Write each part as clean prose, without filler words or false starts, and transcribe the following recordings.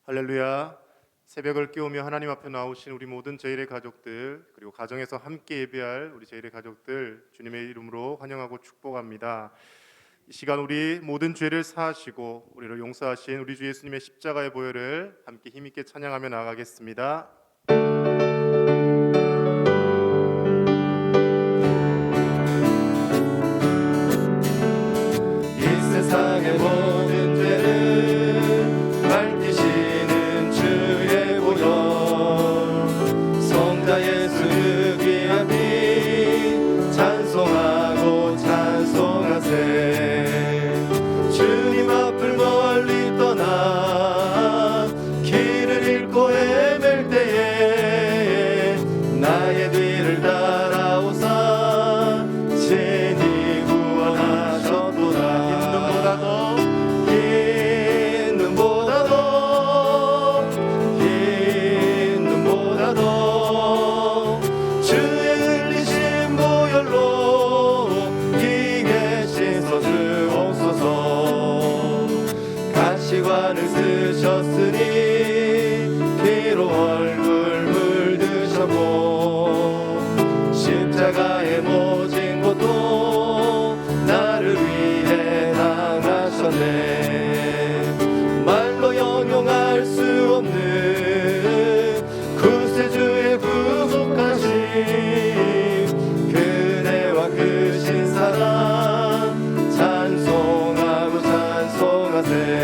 할렐루야. 새벽을 깨우며 하나님 앞에 나오신 우리 모든 제일의 가족들, 그리고 가정에서 함께 예배할 우리 제일의 가족들 주님의 이름으로 환영하고 축복합니다. 이 시간 우리 모든 죄를 사하시고 우리를 용서하신 우리 주 예수님의 십자가의 보혈을 함께 힘있게 찬양하며 나아가겠습니다. 이 세상의 모든 죄를 밝히시는 주의 보혈, 성자 예수 귀한 피 찬송하고 찬송하세. 주님 앞을 멀리 떠나 길을 잃고 헤맬 때에 나의 뒤를 따라오사 친히 구원하셨도다. 힘든보다도 주의 흘리신 보혈로 이게 씻어주옵소서. 가시관을 쓰셨으니 피로 얼굴 물드셨고 십자가의 모진 것도 나를 위해 당하셨네. 말로 형용할 수 없는 구세주의 구속하심, 그대와 크신 사랑 찬송하고 찬송하세.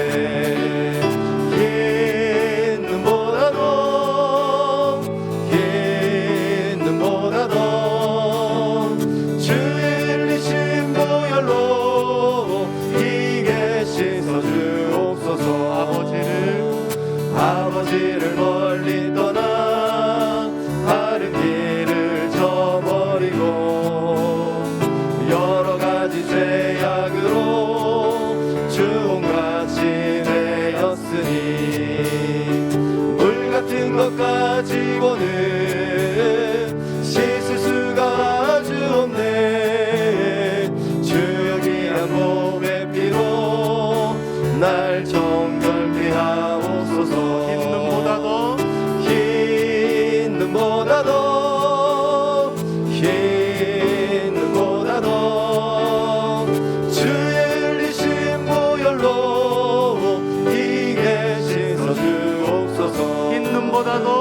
힘든보다도 주의 흘리신 보혈로 이게 씻어주옵소서. 아버지를 멀리 떠나 바른 길을 저버리고 여러 가지 죄악으로 주홍같이 되었으니 물 같은 것 가지고는 씻을 수가 아주 없네. 주여 귀한 몸의 피로 날 정결케 하옵소서. 힘든보다도 주의 흘리신 보혈로 이게 씻어주옵소서. 힘든보다도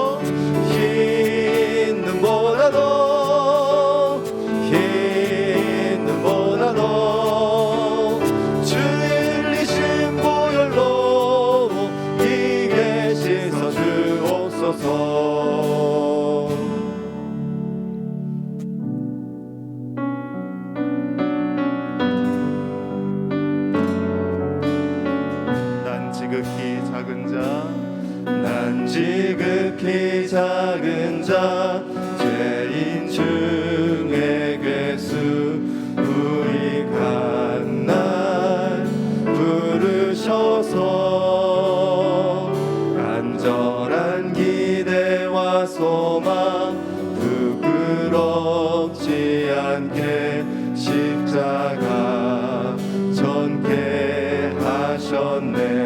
주의 흘리신 보혈로 이게 씻어주옵소서. 난 지극히 작은 자 죄인 중에 괴수 유익한 날 부르셔서 간절한 기대와 소망 부끄럽지 않게 십자가 전케 하셨네.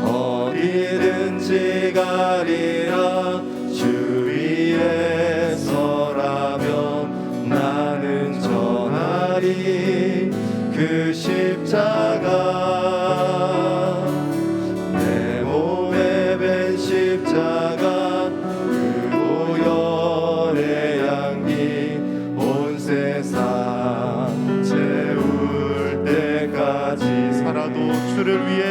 어디든지 가리라 주 위에 서라면 나는 전하리 그 십자가. 내 몸에 밴 십자가 그 보혈의 향기 온 세상 채울 때까지 살아도 주를 위해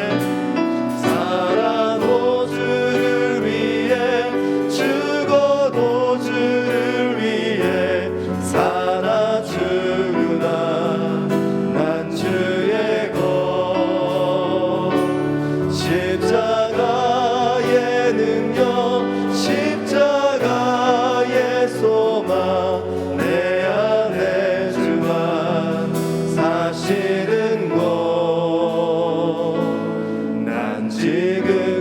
죽어도 주를 위해 살아 주구나. 난 주의 것 십자가의 능력 십자가의 소망 내 안에 주만 사시는 것. 난 지금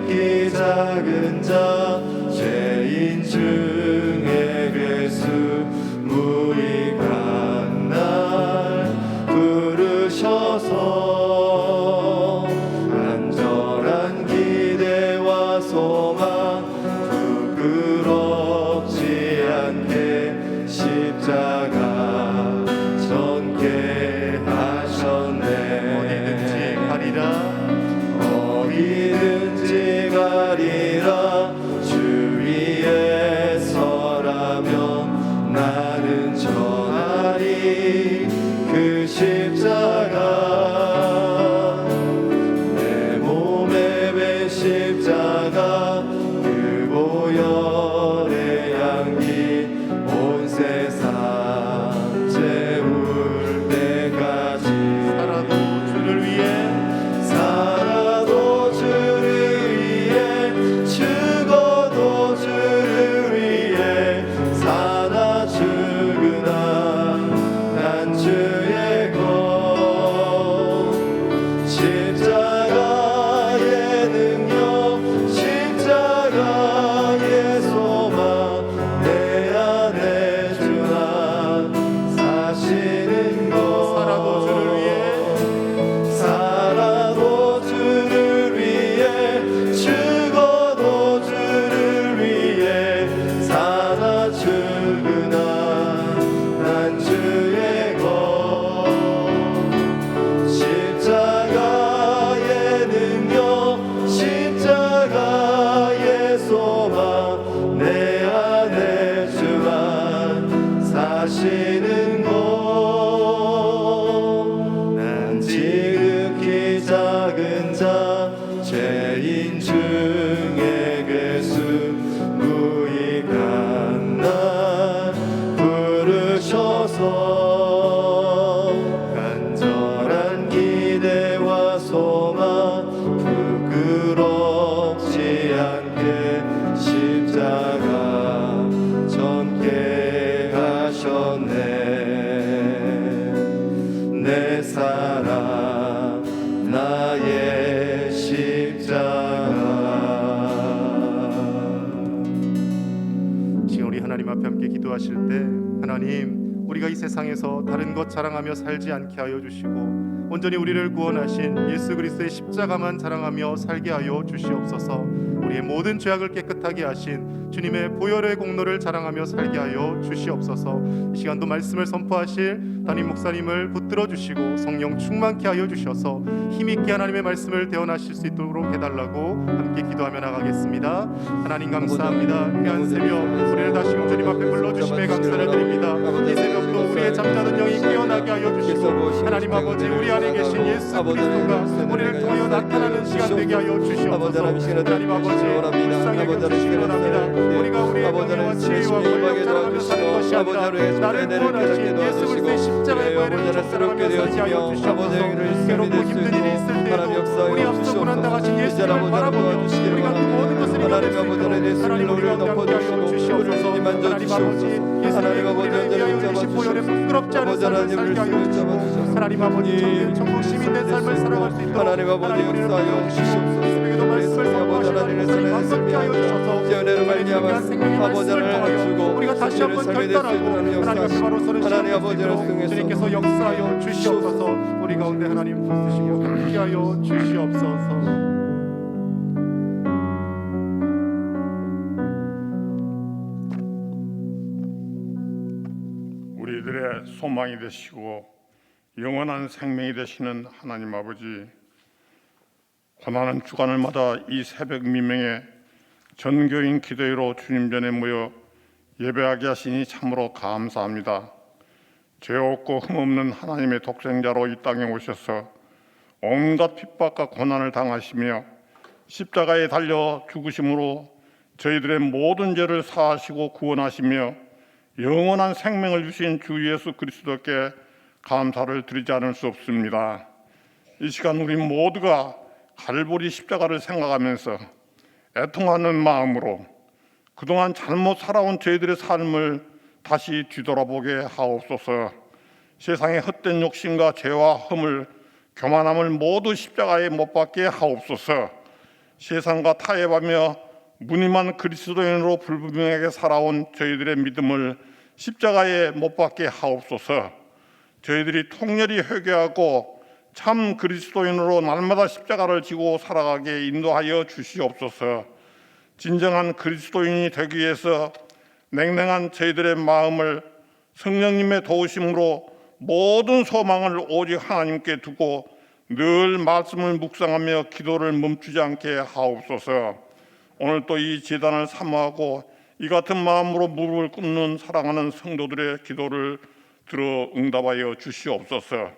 어디든지 가리라. 주 위에 서라면 나는 전하리. 그 십자가 내 몸에 맨 십자가 그 보혈의 향기 온 세상 채울 때까지 살아도 주를 위해 살아도 주를 위해 죽어도 주를 위해 사나 죽으나 난 주의 것. 십자가의 능력 십자가의 소망 내 안에 주나 사시는 것. 살아도 주를 위해 살아도 주를 위해 죽어도 주를 위해 사나 죽으나 난 주의 것. 십자가의 능력 십자가의 소망 내 안에 주만 사시는 것. 난 지극히 작은 자 죄인 중에 괴수 무익한 나 부르셔서 간절한 기대와 소망 부끄럽지 않게 십자가 젊게 하셨네. 내 사랑 나의 십자가. 지금 우리 하나님 앞에 함께 기도하실 때 하나님 우리가 이 세상에서 다른 것 자랑하며 살지 않게 하여 주시고 온전히 우리를 구원하신 예수 그리스도의 십자가만 자랑하며 살게 하여 주시옵소서. 우리의 모든 죄악을 깨끗하게 하신 주님의 보혈의 공로를 자랑하며 살게 하여 주시옵소서. 이 시간도 말씀을 선포하실 담임 목사님을 붙들어 주시고 성령 충만케 하여 주셔서 힘있게 하나님의 말씀을 대언하실 수 있도록 해달라고 함께 기도하며 나가겠습니다. 하나님 감사합니다. 귀한 새벽 우리를 다시 주님 앞에 불러주심에 감사를 드립니다. 이 새벽도 우리의 잠자는 영이 깨어나게 하여 주시고 하나님 아버지 우리 안에 계신 예수 그리스도가 우리를 통하여 나타나는 시간 되게 하여 주시옵소서. 하나님 아버지 불쌍히 여겨주시기 원합니다. 우리가 우리의 명예와 지혜와 권력 자랑하며 사는 것이 아니라 나를 구원하신 예수 그리스도의 십자가의 보혈을 자랑하며 살게 하여 주시옵소서. 괴롭고 힘든 일이 있을 때에도 우리 앞서 고난당하신 예수님을 바라보며 우리가 그 모든 것을 이겨낼 수 있도록 하나님 우리와 함께 하여 주시옵소서. 하나님 아버지 예수님의 우리를 위하여 주신 보혈에 부끄럽지 않은 삶을 살게 하여 주시고 하나님 아버지 참된 천국 시민된 삶을 살아갈 수 있도록 하나님 우리를 도와주시고 새벽에도 말씀을 선포하시는 하나님 감격케 하여 주셔서 은혜로 말미암아 생명의 말씀을 통하여 우리가 다시 한번 결단하고 하나님 앞에 바로 서는 시간 될수 있도록 주님께서 역사하여 주시옵소서. 우리 가운데 하나님 부으시고 함께하여 주시옵소서. 우리들의 소망이 되시고 영원한 생명이 되시는 하나님 아버지, 고난은 주간을마다 이 새벽 미명에 전교인 기도회로 주님 전에 모여 예배하게 하시니 참으로 감사합니다. 죄 없고 흠없는 하나님의 독생자로 이 땅에 오셔서 온갖 핍박과 고난을 당하시며 십자가에 달려 죽으심으로 저희들의 모든 죄를 사하시고 구원하시며 영원한 생명을 주신 주 예수 그리스도께 감사를 드리지 않을 수 없습니다. 이 시간 우리 모두가 갈보리 십자가를 생각하면서 애통하는 마음으로 그동안 잘못 살아온 저희들의 삶을 다시 뒤돌아보게 하옵소서. 세상의 헛된 욕심과 죄와 흠을 교만함을 모두 십자가에 못 박게 하옵소서. 세상과 타협하며 무늬만 그리스도인으로 불분명하게 살아온 저희들의 믿음을 십자가에 못 박게 하옵소서. 저희들이 통렬히 회개하고 참 그리스도인으로 날마다 십자가를 지고 살아가게 인도하여 주시옵소서. 진정한 그리스도인이 되기 위해서 냉랭한 저희들의 마음을 성령님의 도우심으로 모든 소망을 오직 하나님께 두고 늘 말씀을 묵상하며 기도를 멈추지 않게 하옵소서. 오늘 또 이 제단을 사모하고 이 같은 마음으로 무릎을 꿇는 사랑하는 성도들의 기도를 들어 응답하여 주시옵소서.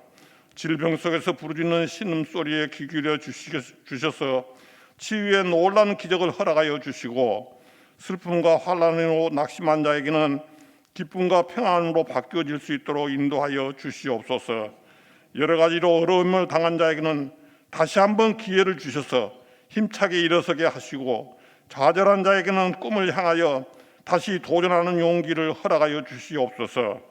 질병 속에서 부르짖는 신음소리에 귀 기울여 주셔서 치유의 놀라운 기적을 허락하여 주시고, 슬픔과 환난으로 낙심한 자에게는 기쁨과 평안으로 바뀌어질 수 있도록 인도하여 주시옵소서. 여러 가지로 어려움을 당한 자에게는 다시 한번 기회를 주셔서 힘차게 일어서게 하시고, 좌절한 자에게는 꿈을 향하여 다시 도전하는 용기를 허락하여 주시옵소서.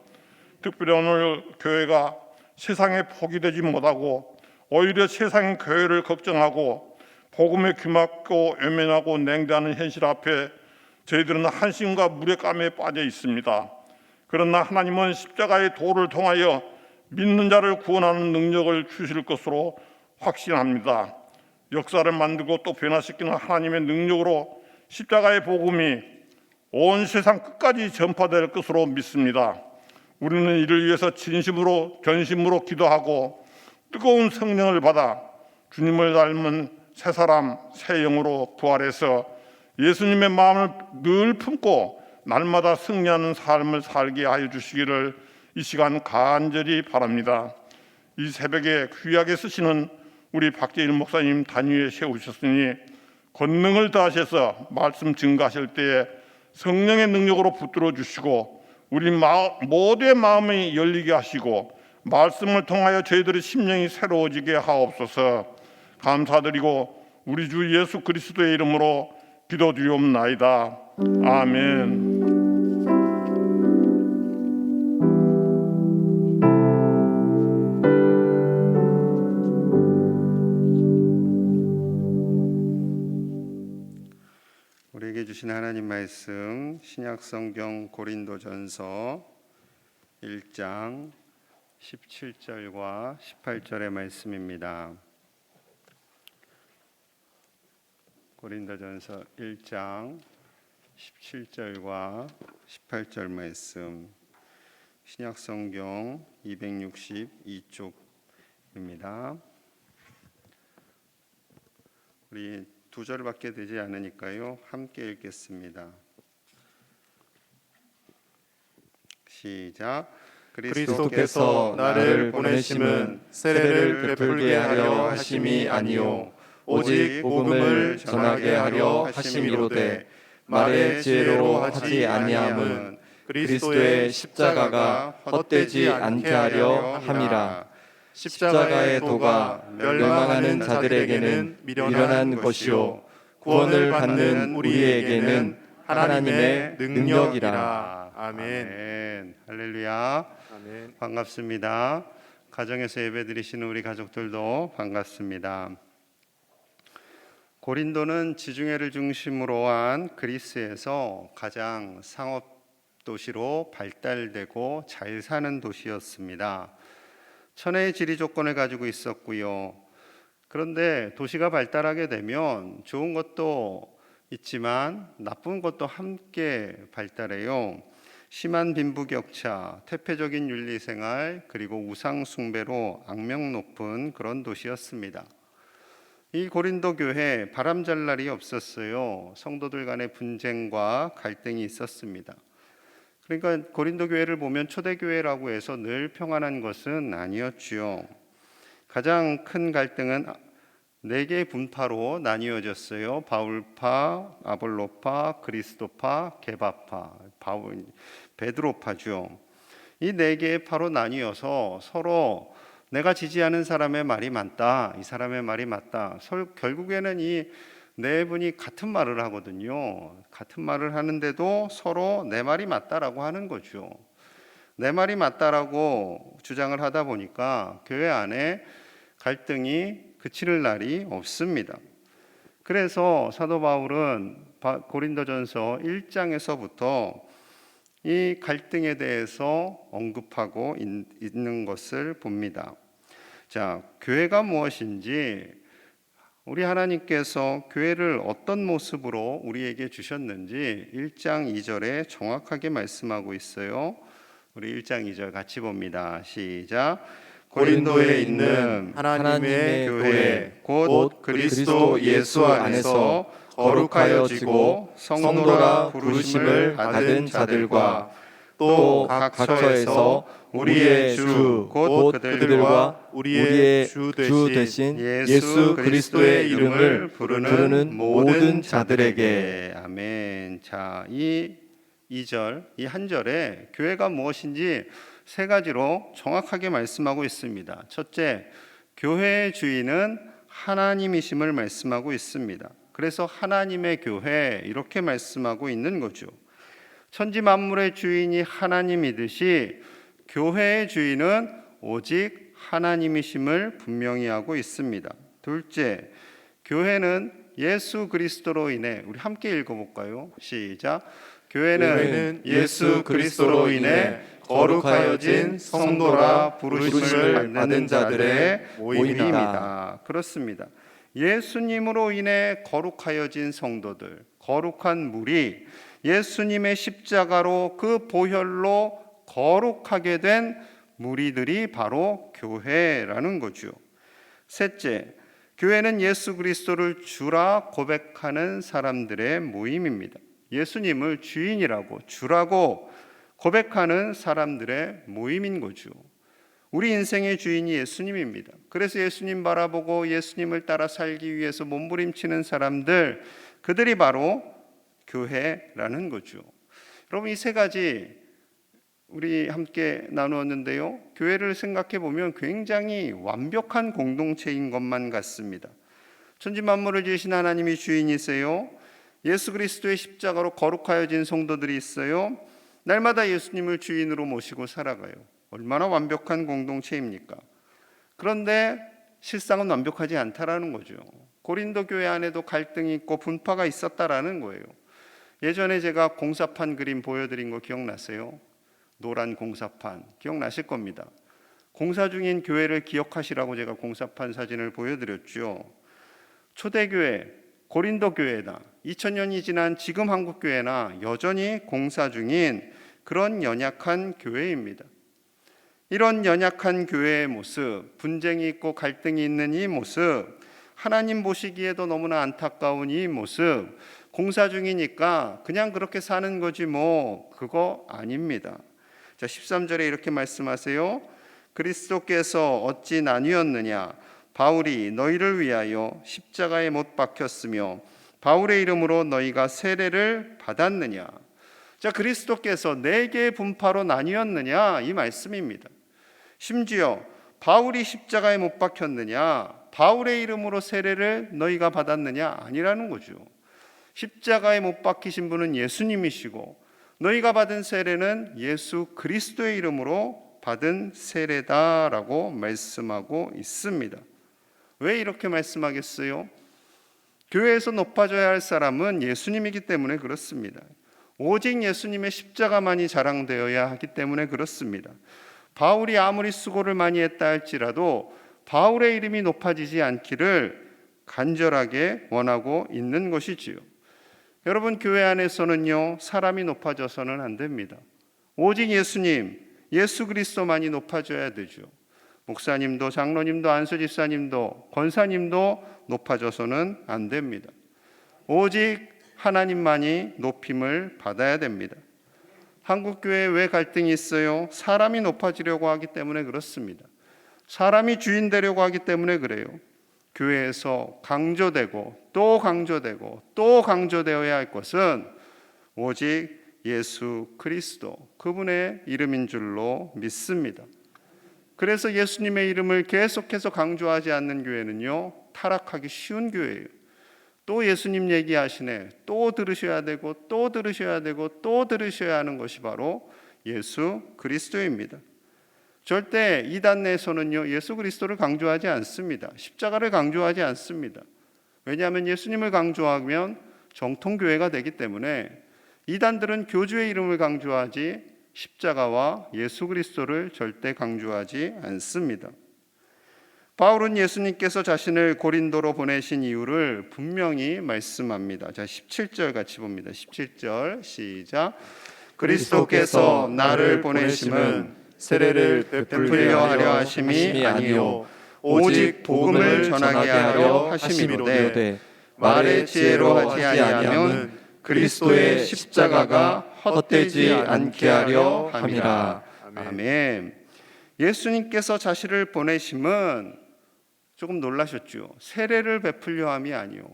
특별히 오늘 교회가 세상에 포기되지 못하고 오히려 세상의 교회를 걱정하고 복음에 귀막고 외면하고 냉대하는 현실 앞에 저희들은 한심과 무력감에 빠져 있습니다. 그러나 하나님은 십자가의 도를 통하여 믿는 자를 구원하는 능력을 주실 것으로 확신합니다. 역사를 만들고 또 변화시키는 하나님의 능력으로 십자가의 복음이 온 세상 끝까지 전파될 것으로 믿습니다. 우리는 이를 위해서 진심으로 전심으로 기도하고 뜨거운 성령을 받아 주님을 닮은 새 사람 새 영으로 부활해서 예수님의 마음을 늘 품고 날마다 승리하는 삶을 살게 하여 주시기를 이 시간 간절히 바랍니다. 이 새벽에 귀하게 쓰시는 우리 박재일 목사님 단위에 세우셨으니 권능을 더하셔서 말씀 증거하실 때에 성령의 능력으로 붙들어 주시고 우리 모두의 마음이 열리게 하시고 말씀을 통하여 저희들의 심령이 새로워지게 하옵소서. 감사드리고 우리 주 예수 그리스도의 이름으로 기도드리옵나이다. 아멘. 우리에게 주신 하나님 말씀 신약성경 고린도전서 1장 17절과 18절의 말씀입니다. 고린도전서 1장 17절과 18절 말씀, 신약성경 262쪽입니다. 우리 두 절밖에 되지 않으니까요, 함께 읽겠습니다. 시작. 그리스도께서 나를 보내심은 세례를 베풀게 하려 하심이 아니요 오직 복음을 전하게 하려 하심이로되 말의 지혜로 하지 아니함은 그리스도의 십자가가 헛되지 않게 하려 함이라. 십자가의 도가 멸망하는 자들에게는 미련한 것이요 구원을 받는 우리에게는 하나님의 능력이라. 아멘. 아멘. 할렐루야. 아멘. 반갑습니다. 가정에서 예배드리시는 우리 가족들도 반갑습니다. 고린도는 지중해를 중심으로 한 그리스에서 가장 상업 도시로 발달되고 잘 사는 도시였습니다. 천혜의 지리 조건을 가지고 있었고요. 그런데 도시가 발달하게 되면 좋은 것도 있지만 나쁜 것도 함께 발달해요. 심한 빈부격차, 태폐적인 윤리생활, 그리고 우상숭배로 악명 높은 그런 도시였습니다. 이 고린도 교회 바람잘 날이 없었어요. 성도들 간의 분쟁과 갈등이 있었습니다. 그러니까 고린도 교회를 보면 초대교회라고 해서 늘 평안한 것은 아니었지요. 가장 큰 갈등은 4개의 분파로 나뉘어졌어요. 바울파, 아볼로파, 그리스도파, 게바파, 베드로파죠. 이 4개의 파로 나뉘어서 서로 내가 지지하는 사람의 말이 맞다, 이 사람의 말이 맞다. 결국에는 이 4분이 같은 말을 하거든요. 같은 말을 하는데도 서로 내 말이 맞다라고 하는 거죠. 내 말이 맞다라고 주장을 하다 보니까 교회 안에 갈등이 그칠 날이 없습니다. 그래서 사도 바울은 고린도전서 1장에서부터 이 갈등에 대해서 언급하고 있는 것을 봅니다. 자, 교회가 무엇인지, 우리 하나님께서 교회를 어떤 모습으로 우리에게 주셨는지 1장 2절에 정확하게 말씀하고 있어요. 우리 1장 2절 같이 봅니다. 시작. 고린도에 있는 하나님의 교회 곧 그리스도 예수 안에서 거룩하여지고 성도라 부르심을 받은 자들과 또 각 처에서 우리의 주 곧 그들과 우리의 주 되신 예수 그리스도의 이름을 부르는 모든 자들에게. 아멘. 자, 이 2절, 이 한 절에 교회가 무엇인지 세 가지로 정확하게 말씀하고 있습니다. 첫째, 교회의 주인은 하나님이심을 말씀하고 있습니다. 그래서 하나님의 교회 이렇게 말씀하고 있는 거죠. 천지 만물의 주인이 하나님이듯이 교회의 주인은 오직 하나님이심을 분명히 하고 있습니다. 둘째, 교회는 예수 그리스도로 인해, 우리 함께 읽어볼까요? 시작. 교회는 예수 그리스도로 인해 거룩하여진 성도라 부르심을 받는 자들의 모임이다. 그렇습니다. 예수님으로 인해 거룩하여진 성도들, 거룩한 무리, 예수님의 십자가로 그 보혈로 거룩하게 된 무리들이 바로 교회라는 거죠. 셋째, 교회는 예수 그리스도를 주라 고백하는 사람들의 모임입니다. 예수님을 주인이라고, 주라고 고백하는 사람들의 모임인 거죠. 우리 인생의 주인이 예수님입니다. 그래서 예수님 바라보고 예수님을 따라 살기 위해서 몸부림치는 사람들, 그들이 바로 교회라는 거죠. 여러분, 이 세 가지 우리 함께 나누었는데요. 교회를 생각해 보면 굉장히 완벽한 공동체인 것만 같습니다. 천지 만물을 지으신 하나님이 주인이세요. 예수 그리스도의 십자가로 거룩하여진 성도들이 있어요. 날마다 예수님을 주인으로 모시고 살아가요. 얼마나 완벽한 공동체입니까? 그런데 실상은 완벽하지 않다라는 거죠. 고린도 교회 안에도 갈등이 있고 분파가 있었다라는 거예요. 예전에 제가 공사판 그림 보여드린 거 기억나세요? 노란 공사판 기억나실 겁니다. 공사 중인 교회를 기억하시라고 제가 공사판 사진을 보여드렸죠. 초대교회 고린도 교회다. 2000년이 지난 지금 한국교회나 여전히 공사 중인 그런 연약한 교회입니다. 이런 연약한 교회의 모습, 분쟁이 있고 갈등이 있는 이 모습, 하나님 보시기에도 너무나 안타까운 이 모습, 공사 중이니까 그냥 그렇게 사는 거지 뭐, 그거 아닙니다. 자, 13절에 이렇게 말씀하세요. 그리스도께서 어찌 나뉘었느냐? 바울이 너희를 위하여 십자가에 못 박혔으며 바울의 이름으로 너희가 세례를 받았느냐? 자, 그리스도께서 네 개의 분파로 나뉘었느냐? 이 말씀입니다. 심지어 바울이 십자가에 못 박혔느냐? 바울의 이름으로 세례를 너희가 받았느냐? 아니라는 거죠. 십자가에 못 박히신 분은 예수님이시고 너희가 받은 세례는 예수 그리스도의 이름으로 받은 세례다라고 말씀하고 있습니다. 왜 이렇게 말씀하겠어요? 교회에서 높아져야 할 사람은 예수님이기 때문에 그렇습니다. 오직 예수님의 십자가만이 자랑되어야 하기 때문에 그렇습니다. 바울이 아무리 수고를 많이 했다 할지라도 바울의 이름이 높아지지 않기를 간절하게 원하고 있는 것이지요. 여러분, 교회 안에서는요, 사람이 높아져서는 안 됩니다. 오직 예수님, 예수 그리스도만이 높아져야 되죠. 목사님도 장로님도 안수집사님도 권사님도 높아져서는 안 됩니다. 오직 하나님만이 높임을 받아야 됩니다. 한국교회에 왜 갈등이 있어요? 사람이 높아지려고 하기 때문에 그렇습니다. 사람이 주인 되려고 하기 때문에 그래요. 교회에서 강조되고 또 강조되고 또 강조되어야 할 것은 오직 예수 그리스도, 그분의 이름인 줄로 믿습니다. 그래서 예수님의 이름을 계속해서 강조하지 않는 교회는요, 타락하기 쉬운 교회예요. 또 예수님 얘기하시네, 또 들으셔야 되고 또 들으셔야 되고 또 들으셔야 하는 것이 바로 예수 그리스도입니다. 절대 이단 내에서는요, 예수 그리스도를 강조하지 않습니다. 십자가를 강조하지 않습니다. 왜냐하면 예수님을 강조하면 정통교회가 되기 때문에 이단들은 교주의 이름을 강조하지 십자가와 예수 그리스도를 절대 강조하지 않습니다. 바울은 예수님께서 자신을 고린도로 보내신 이유를 분명히 말씀합니다. 자, 17절 같이 봅니다. 17절 시작. 그리스도께서 나를 보내심은 세례를 베풀려 하려 하심이 아니요 오직 복음을 전하게 하려 하심이로되 말의 지혜로 하지 아니하면 그리스도의 십자가가 헛되지 않게 하려 함이라. 아멘. 예수님께서 자신을 보내심은 조금 놀라셨죠. 세례를 베풀려 함이 아니요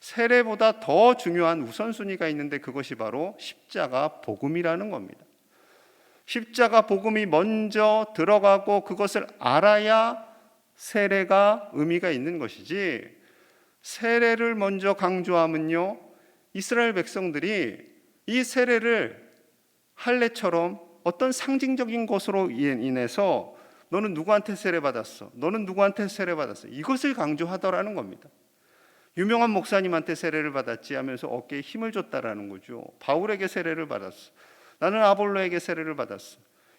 세례보다 더 중요한 우선순위가 있는데 그것이 바로 십자가 복음이라는 겁니다. 십자가 복음이 먼저 들어가고 그것을 알아야 세례가 의미가 있는 것이지, 세례를 먼저 강조하면요 이스라엘 백성들이 이 세례를 할례처럼 어떤 상징적인 것으로 인해서 너는 누구한테 세례받았어, 너는 누구한테 세례받았어, 이것을 강조하더라는 겁니다. 유명한 목사님한테 세례를 받았지 하면서 어깨에 힘을 줬다라는 거죠. 바울에게 세례를 받았어, 나는 아볼로에게 세례를 받았어,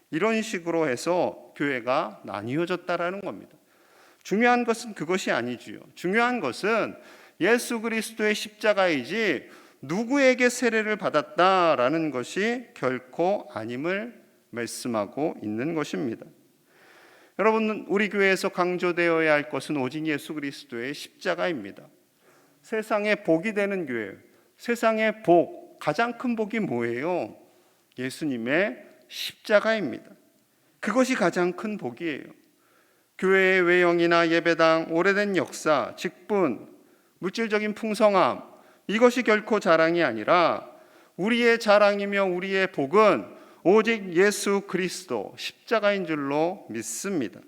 이런 식으로 해서 교회가 나뉘어졌다라는 겁니다. 중요한 것은 그것이 아니지요. 중요한 것은 예수 그리스도의 십자가이지 누구에게 세례를 받았다라는 것이 결코 아님을 말씀하고 있는 것입니다. 여러분, 우리 교회에서 강조되어야 할 것은 오직 예수 그리스도의 십자가입니다. 세상에 복이 되는 교회, 세상의 복, 가장 큰 복이 뭐예요? 예수님의 십자가입니다. 그것이 가장 큰 복이에요. 교회의 외형이나 예배당, 오래된 역사, 직분, 물질적인 풍성함, 이것이 결코 자랑이 아니라 우리의 자랑이며 우리의 복은 오직 예수 그리스도 십자가인 줄로 믿습니다.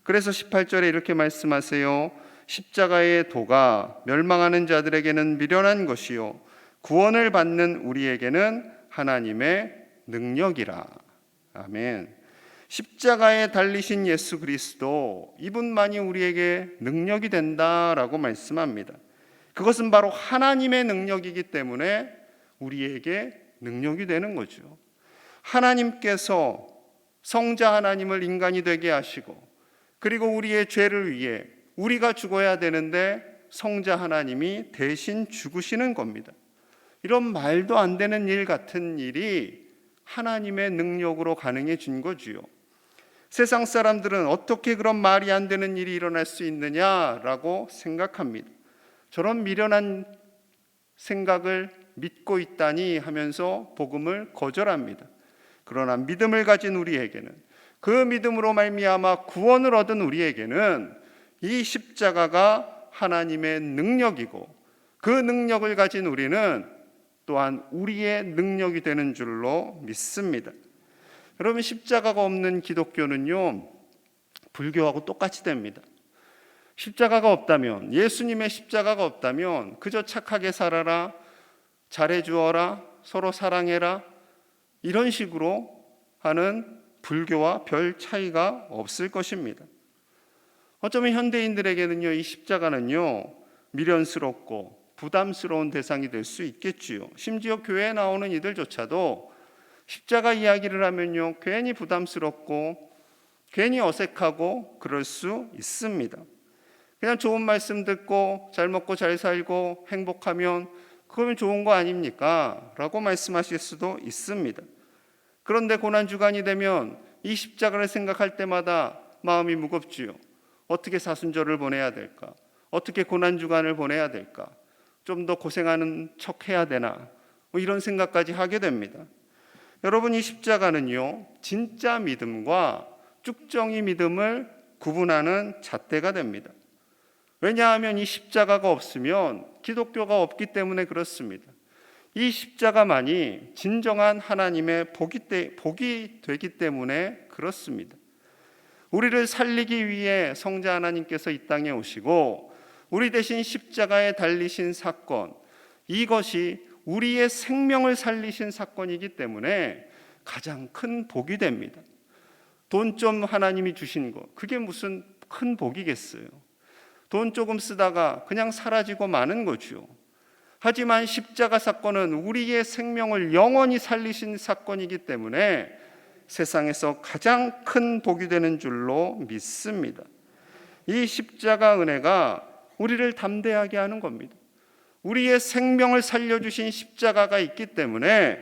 그래서 18절에 이렇게 말씀하세요. 십자가의 도가 멸망하는 자들에게는 미련한 것이요 구원을 받는 우리에게는 하나님의 능력이라. 아멘. 십자가에 달리신 예수 그리스도, 이분만이 우리에게 능력이 된다라고 말씀합니다. 그것은 바로 하나님의 능력이기 때문에 우리에게 능력이 되는 거죠. 하나님께서 성자 하나님을 인간이 되게 하시고, 그리고 우리의 죄를 위해 우리가 죽어야 되는데 성자 하나님이 대신 죽으시는 겁니다. 이런 말도 안 되는 일 같은 일이 하나님의 능력으로 가능해진 거지요. 세상 사람들은 어떻게 그런 말이 안 되는 일이 일어날 수 있느냐라고 생각합니다. 저런 미련한 생각을 믿고 있다니 하면서 복음을 거절합니다. 그러나 믿음을 가진 우리에게는, 그 믿음으로 말미암아 구원을 얻은 우리에게는 이 십자가가 하나님의 능력이고, 그 능력을 가진 우리는 또한 우리의 능력이 되는 줄로 믿습니다. 여러분, 십자가가 없는 기독교는요 불교하고 똑같이 됩니다. 십자가가 없다면, 예수님의 십자가가 없다면 그저 착하게 살아라, 잘해주어라, 서로 사랑해라, 이런 식으로 하는 불교와 별 차이가 없을 것입니다. 어쩌면 현대인들에게는요 이 십자가는요 미련스럽고 부담스러운 대상이 될 수 있겠지요. 심지어 교회에 나오는 이들조차도 십자가 이야기를 하면요 괜히 부담스럽고 괜히 어색하고 그럴 수 있습니다. 그냥 좋은 말씀 듣고 잘 먹고 잘 살고 행복하면 그거면 좋은 거 아닙니까? 라고 말씀하실 수도 있습니다. 그런데 고난주간이 되면 이 십자가를 생각할 때마다 마음이 무겁지요. 어떻게 사순절을 보내야 될까? 어떻게 고난주간을 보내야 될까? 좀 더 고생하는 척 해야 되나? 이런 생각까지 하게 됩니다. 여러분, 이 십자가는요 진짜 믿음과 쭉정이 믿음을 구분하는 잣대가 됩니다. 왜냐하면 이 십자가가 없으면 기독교가 없기 때문에 그렇습니다. 이 십자가만이 진정한 하나님의 복이 되기 때문에 그렇습니다. 우리를 살리기 위해 성자 하나님께서 이 땅에 오시고 우리 대신 십자가에 달리신 사건, 이것이 우리의 생명을 살리신 사건이기 때문에 가장 큰 복이 됩니다. 돈 좀 하나님이 주신 거, 그게 무슨 큰 복이겠어요? 돈 조금 쓰다가 그냥 사라지고 마는 거죠. 하지만 십자가 사건은 우리의 생명을 영원히 살리신 사건이기 때문에 세상에서 가장 큰 복이 되는 줄로 믿습니다. 이 십자가 은혜가 우리를 담대하게 하는 겁니다. 우리의 생명을 살려주신 십자가가 있기 때문에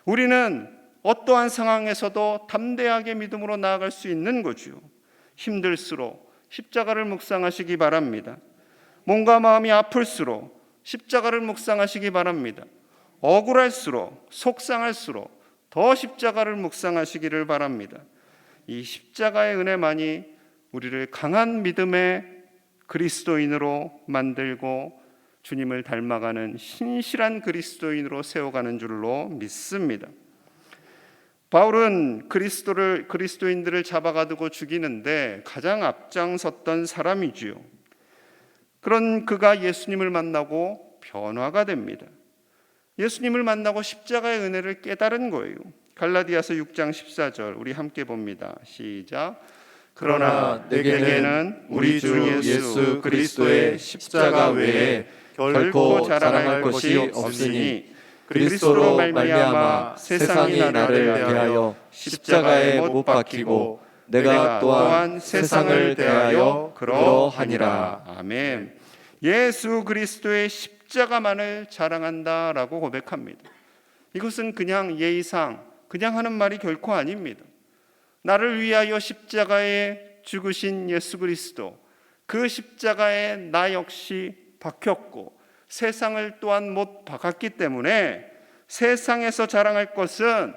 우리는 어떠한 상황에서도 담대하게 믿음으로 나아갈 수 있는 거죠. 힘들수록 십자가를 묵상하시기 바랍니다. 몸과 마음이 아플수록 십자가를 묵상하시기 바랍니다. 억울할수록, 속상할수록 더 십자가를 묵상하시기를 바랍니다. 이 십자가의 은혜만이 우리를 강한 믿음의 그리스도인으로 만들고 주님을 닮아가는 신실한 그리스도인으로 세워가는 줄로 믿습니다. 바울은 그리스도인들을 잡아가두고 죽이는데 가장 앞장섰던 사람이지요. 그런 그가 예수님을 만나고 변화가 됩니다. 예수님을 만나고 십자가의 은혜를 깨달은 거예요. 갈라디아서 6장 14절 우리 함께 봅니다. 시작. 그러나 내게는 우리 주 예수 그리스도의 십자가 외에 결코 자랑할 것이 없으니 그리스도로 말미암아 세상이 나를 대하여 십자가에 못 박히고 내가 또한 세상을 대하여 그러하니라. 아멘. 예수 그리스도의 십자가만을 자랑한다라고 고백합니다. 이것은 그냥 예의상 그냥 하는 말이 결코 아닙니다. 나를 위하여 십자가에 죽으신 예수 그리스도, 그 십자가에 나 역시 박혔고 세상을 또한 못 박았기 때문에 세상에서 자랑할 것은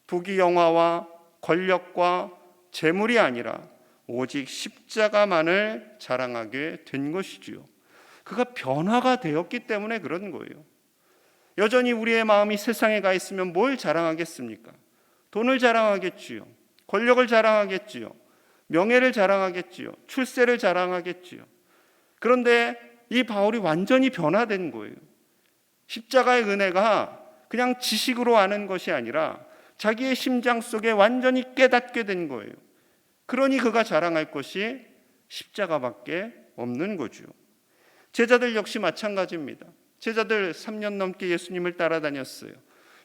부귀영화와 권력과 재물이 아니라 오직 십자가만을 자랑하게 된 것이지요. 그가 변화가 되었기 때문에 그런 거예요. 여전히 우리의 마음이 세상에 가 있으면 뭘 자랑하겠습니까? 돈을 자랑하겠지요. 권력을 자랑하겠지요. 명예를 자랑하겠지요. 출세를 자랑하겠지요. 그런데 이 바울이 완전히 변화된 거예요. 십자가의 은혜가 그냥 지식으로 아는 것이 아니라 자기의 심장 속에 완전히 깨닫게 된 거예요. 그러니 그가 자랑할 것이 십자가밖에 없는 거죠. 제자들 역시 마찬가지입니다. 제자들 3년 넘게 예수님을 따라다녔어요.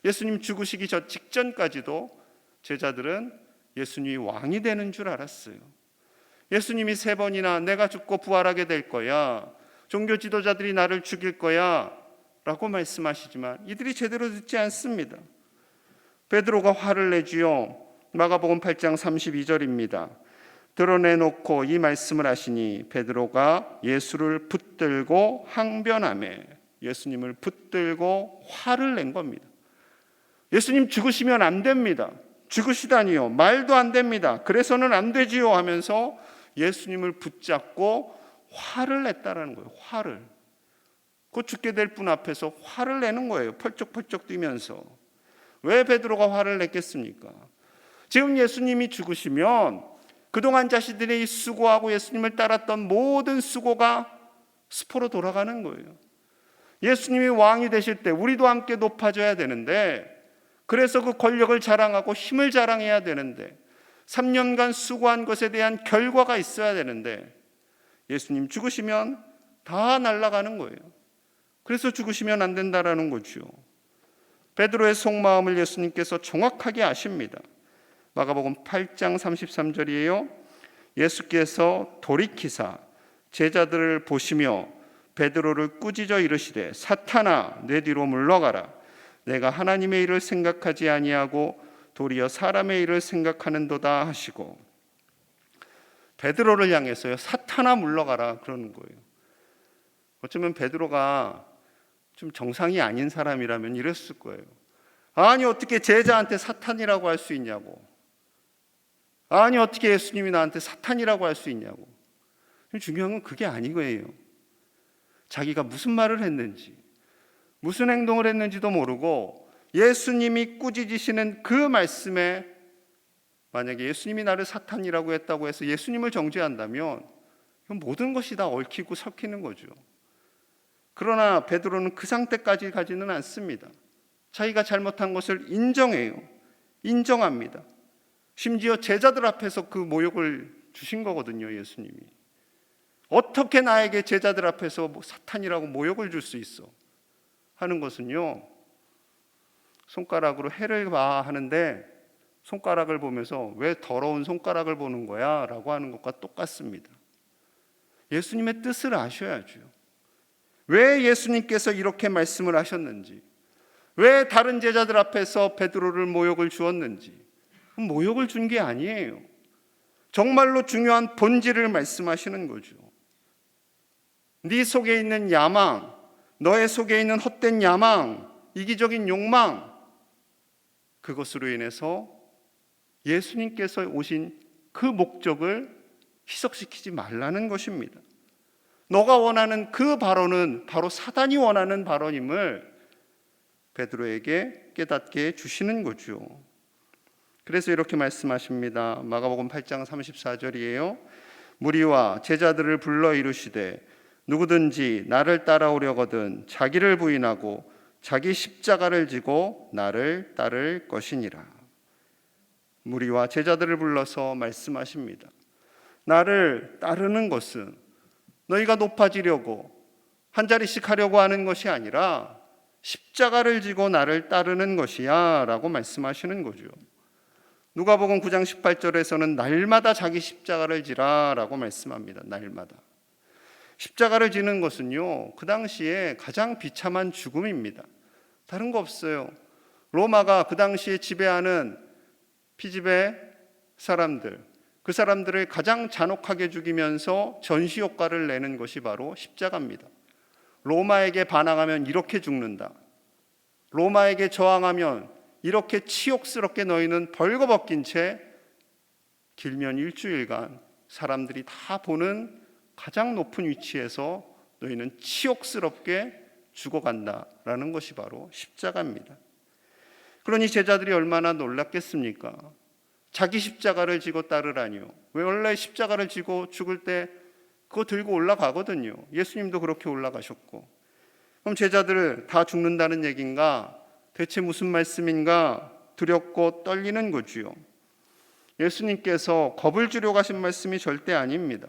예수님 죽으시기 직전까지도 제자들은 예수님이 왕이 되는 줄 알았어요. 예수님이 3번이나 내가 죽고 부활하게 될 거야, 종교 지도자들이 나를 죽일 거야 라고 말씀하시지만 이들이 제대로 듣지 않습니다. 베드로가 화를 내지요. 마가복음 8장 32절입니다. 드러내놓고 이 말씀을 하시니 베드로가 예수를 붙들고 항변하매, 예수님을 붙들고 화를 낸 겁니다. 예수님 죽으시면 안 됩니다. 죽으시다니요, 말도 안 됩니다. 그래서는 안 되지요 하면서 예수님을 붙잡고 화를 냈다라는 거예요. 화를. 곧 죽게 될 분 앞에서 화를 내는 거예요. 펄쩍펄쩍 뛰면서. 왜 베드로가 화를 냈겠습니까? 지금 예수님이 죽으시면 그동안 자신들이 수고하고 예수님을 따랐던 모든 수고가 수포로 돌아가는 거예요. 예수님이 왕이 되실 때 우리도 함께 높아져야 되는데, 그래서 그 권력을 자랑하고 힘을 자랑해야 되는데, 3년간 수고한 것에 대한 결과가 있어야 되는데 예수님 죽으시면 다 날아가는 거예요. 그래서 죽으시면 안 된다라는 거죠. 베드로의 속마음을 예수님께서 정확하게 아십니다. 마가복음 8장 33절이에요. 예수께서 돌이키사 제자들을 보시며 베드로를 꾸짖어 이르시되 사탄아 내 뒤로 물러가라. 내가 하나님의 일을 생각하지 아니하고 도리어 사람의 일을 생각하는도다 하시고, 베드로를 향해서요, 사탄아 물러가라 그러는 거예요. 어쩌면 베드로가 좀 정상이 아닌 사람이라면 이랬을 거예요. 아니 어떻게 제자한테 사탄이라고 할 수 있냐고. 아니 어떻게 예수님이 나한테 사탄이라고 할 수 있냐고. 중요한 건 그게 아니고요. 자기가 무슨 말을 했는지, 무슨 행동을 했는지도 모르고 예수님이 꾸짖으시는 그 말씀에, 만약에 예수님이 나를 사탄이라고 했다고 해서 예수님을 정죄한다면 모든 것이 다 얽히고 섞이는 거죠. 그러나 베드로는 그 상태까지 가지는 않습니다. 자기가 잘못한 것을 인정해요. 인정합니다. 심지어 제자들 앞에서 그 모욕을 주신 거거든요, 예수님이. 어떻게 나에게 제자들 앞에서 사탄이라고 모욕을 줄 수 있어? 하는 것은요, 손가락으로 해를 봐 하는데 손가락을 보면서 왜 더러운 손가락을 보는 거야? 라고 하는 것과 똑같습니다. 예수님의 뜻을 아셔야죠. 왜 예수님께서 이렇게 말씀을 하셨는지, 왜 다른 제자들 앞에서 베드로를 모욕을 주었는지, 모욕을 준 게 아니에요. 정말로 중요한 본질을 말씀하시는 거죠. 네 속에 있는 야망, 너의 속에 있는 헛된 야망, 이기적인 욕망, 그것으로 인해서 예수님께서 오신 그 목적을 희석시키지 말라는 것입니다. 너가 원하는 그 발언은 바로 사단이 원하는 발언임을 베드로에게 깨닫게 해주시는 거죠. 그래서 이렇게 말씀하십니다. 마가복음 8장 34절이에요. 무리와 제자들을 불러 이르시되 누구든지 나를 따라오려거든 자기를 부인하고 자기 십자가를 지고 나를 따를 것이니라. 무리와 제자들을 불러서 말씀하십니다. 나를 따르는 것은 너희가 높아지려고 한 자리씩 하려고 하는 것이 아니라 십자가를 지고 나를 따르는 것이야 라고 말씀하시는 거죠. 누가복음 9장 18절에서는 날마다 자기 십자가를 지라 라고 말씀합니다. 날마다. 십자가를 지는 것은요, 그 당시에 가장 비참한 죽음입니다. 다른 거 없어요. 로마가 그 당시에 지배하는 피지배 사람들, 그 사람들을 가장 잔혹하게 죽이면서 전시 효과를 내는 것이 바로 십자가입니다. 로마에게 반항하면 이렇게 죽는다. 로마에게 저항하면 이렇게 치욕스럽게 너희는 벌거벗긴 채 길면 일주일간 사람들이 다 보는 가장 높은 위치에서 너희는 치욕스럽게 죽어간다라는 것이 바로 십자가입니다. 그러니 제자들이 얼마나 놀랐겠습니까? 자기 십자가를 지고 따르라니요. 왜 원래 십자가를 지고 죽을 때 그거 들고 올라가거든요. 예수님도 그렇게 올라가셨고. 그럼 제자들 다 죽는다는 얘기인가? 대체 무슨 말씀인가? 두렵고 떨리는 거지요. 예수님께서 겁을 주려고 하신 말씀이 절대 아닙니다.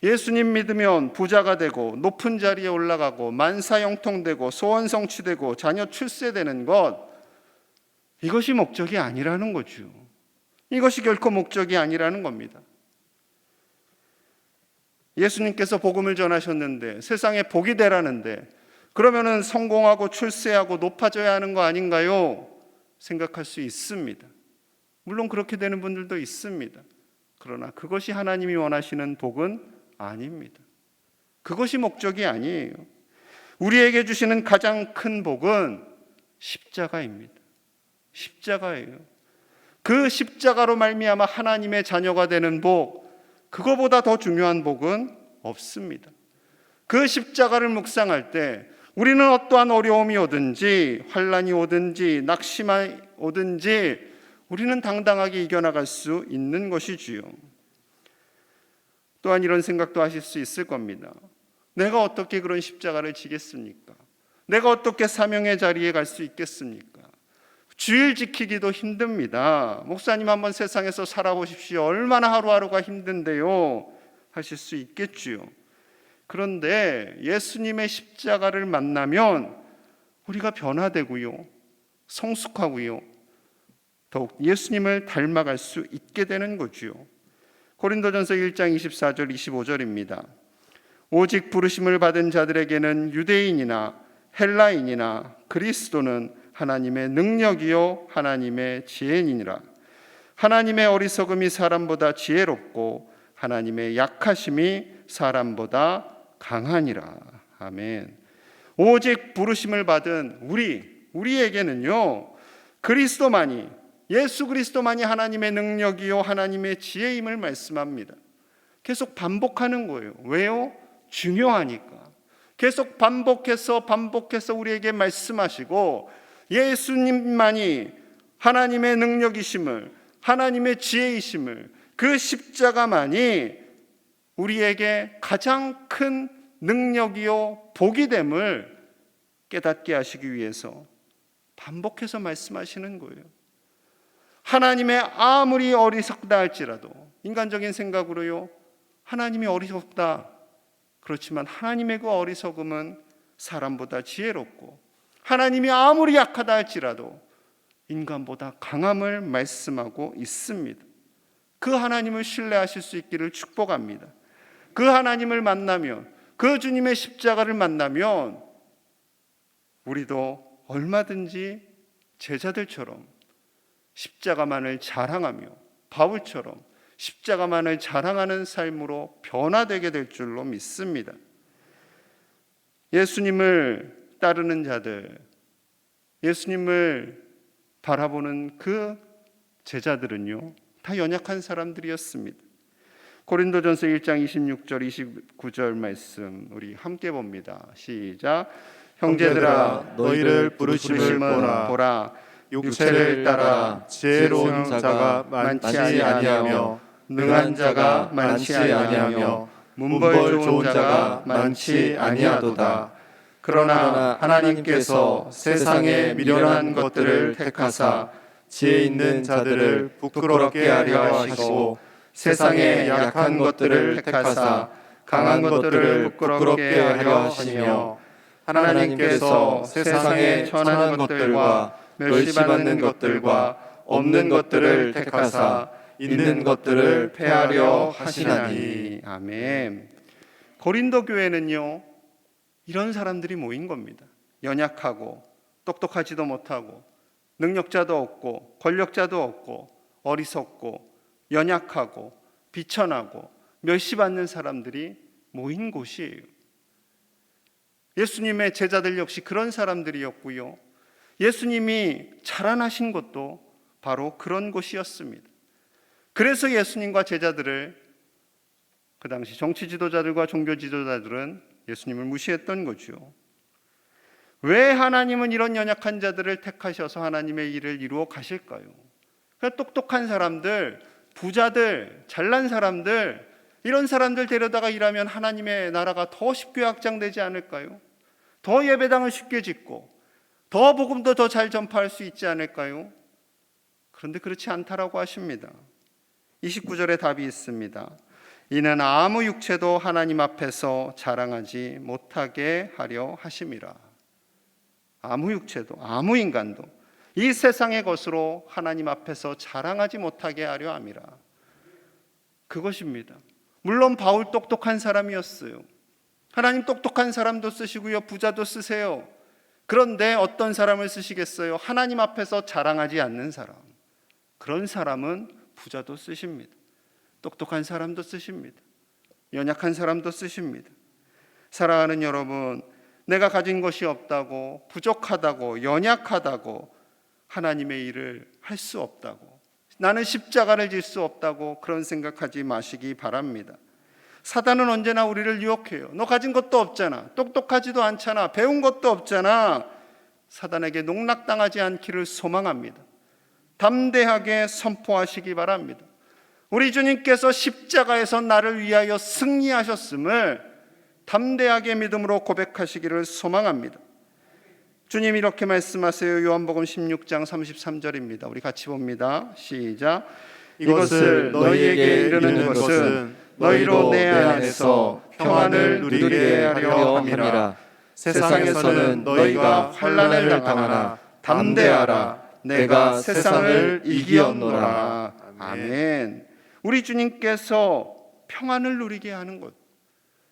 예수님 믿으면 부자가 되고 높은 자리에 올라가고 만사형통되고 소원 성취되고 자녀 출세되는 것, 이것이 목적이 아니라는 거죠. 이것이 결코 목적이 아니라는 겁니다. 예수님께서 복음을 전하셨는데 세상에 복이 되라는데 그러면은 성공하고 출세하고 높아져야 하는 거 아닌가요? 생각할 수 있습니다. 물론 그렇게 되는 분들도 있습니다. 그러나 그것이 하나님이 원하시는 복은 아닙니다. 그것이 목적이 아니에요. 우리에게 주시는 가장 큰 복은 십자가입니다. 십자가예요. 그 십자가로 말미암아 하나님의 자녀가 되는 복, 그거보다 더 중요한 복은 없습니다. 그 십자가를 묵상할 때 우리는 어떠한 어려움이 오든지 환난이 오든지 낙심이 오든지 우리는 당당하게 이겨나갈 수 있는 것이지요. 또한 이런 생각도 하실 수 있을 겁니다. 내가 어떻게 그런 십자가를 지겠습니까? 내가 어떻게 사명의 자리에 갈 수 있겠습니까? 주일 지키기도 힘듭니다. 목사님 한번 세상에서 살아보십시오. 얼마나 하루하루가 힘든데요 하실 수 있겠지요. 그런데 예수님의 십자가를 만나면 우리가 변화되고요, 성숙하고요, 더욱 예수님을 닮아갈 수 있게 되는 거지요. 고린도전서 1장 24절 25절입니다. 오직 부르심을 받은 자들에게는 유대인이나 헬라인이나 그리스도는 하나님의 능력이요 하나님의 지혜니라. 하나님의 어리석음이 사람보다 지혜롭고 하나님의 약하심이 사람보다 강하니라. 아멘. 오직 부르심을 받은 우리에게는요, 그리스도만이, 예수 그리스도만이 하나님의 능력이요 하나님의 지혜임을 말씀합니다. 계속 반복하는 거예요. 왜요? 중요하니까. 계속 반복해서 우리에게 말씀하시고 예수님만이 하나님의 능력이심을, 하나님의 지혜이심을, 그 십자가만이 우리에게 가장 큰 능력이요 복이 됨을 깨닫게 하시기 위해서 반복해서 말씀하시는 거예요. 하나님의 아무리 어리석다 할지라도, 인간적인 생각으로요, 하나님이 어리석다, 그렇지만 하나님의 그 어리석음은 사람보다 지혜롭고, 하나님이 아무리 약하다 할지라도 인간보다 강함을 말씀하고 있습니다. 그 하나님을 신뢰하실 수 있기를 축복합니다. 그 하나님을 만나면, 그 주님의 십자가를 만나면 우리도 얼마든지 제자들처럼 십자가만을 자랑하며 바울처럼 십자가만을 자랑하는 삶으로 변화되게 될 줄로 믿습니다. 예수님을 따르는 자들, 예수님을 바라보는 그 제자들은요, 다 연약한 사람들이었습니다. 고린도전서 1장 26절 29절 말씀 우리 함께 봅니다. 시작. 형제들아 너희를 부르심을 보라. 육체를 따라 지혜로운 자가 많지 아니하며 능한 자가 많지 아니하며 문벌 좋은 자가 많지 아니하도다. 그러나 하나님께서 세상의 미련한 것들을 택하사 지혜 있는 자들을 부끄럽게 하려 하시고 세상의 약한 것들을 택하사 강한 것들을 부끄럽게 하려 하시며 하나님께서 세상의 천한 것들과 멸시받는 것들과 없는 것들을 택하사 있는 것들을 폐하려 하시나니. 아멘. 고린도 교회는요, 이런 사람들이 모인 겁니다. 연약하고 똑똑하지도 못하고 능력자도 없고 권력자도 없고 어리석고 연약하고 비천하고 멸시받는 사람들이 모인 곳이에요. 예수님의 제자들 역시 그런 사람들이었고요. 예수님이 자라나신 것도 바로 그런 곳이었습니다. 그래서 예수님과 제자들을, 그 당시 정치 지도자들과 종교 지도자들은 예수님을 무시했던 거죠. 왜 하나님은 이런 연약한 자들을 택하셔서 하나님의 일을 이루어 가실까요? 똑똑한 사람들, 부자들, 잘난 사람들, 이런 사람들 데려다가 일하면 하나님의 나라가 더 쉽게 확장되지 않을까요? 더 예배당을 쉽게 짓고 더 복음도 더 잘 전파할 수 있지 않을까요? 그런데 그렇지 않다라고 하십니다. 29절에 답이 있습니다. 이는 아무 육체도 하나님 앞에서 자랑하지 못하게 하려 하심이라. 아무 육체도, 아무 인간도 이 세상의 것으로 하나님 앞에서 자랑하지 못하게 하려 함이라. 그것입니다. 물론 바울 똑똑한 사람이었어요. 하나님 똑똑한 사람도 쓰시고요, 부자도 쓰세요. 그런데 어떤 사람을 쓰시겠어요? 하나님 앞에서 자랑하지 않는 사람. 그런 사람은 부자도 쓰십니다. 똑똑한 사람도 쓰십니다. 연약한 사람도 쓰십니다. 사랑하는 여러분, 내가 가진 것이 없다고, 부족하다고, 연약하다고, 하나님의 일을 할 수 없다고, 나는 십자가를 질 수 없다고 그런 생각하지 마시기 바랍니다. 사단은 언제나 우리를 유혹해요. 너 가진 것도 없잖아, 똑똑하지도 않잖아, 배운 것도 없잖아. 사단에게 농락당하지 않기를 소망합니다. 담대하게 선포하시기 바랍니다. 우리 주님께서 십자가에서 나를 위하여 승리하셨음을 담대하게 믿음으로 고백하시기를 소망합니다. 주님 이렇게 말씀하세요. 요한복음 16장 33절입니다. 우리 같이 봅니다. 시작. 이것을 너희에게 이르는 것은 너희로 내 안에서 평안을 누리게 하려 함이라. 세상에서는 너희가 환난을 당하나 담대하라. 내가 세상을 이기었노라. 아멘. 우리 주님께서 평안을 누리게 하는 것,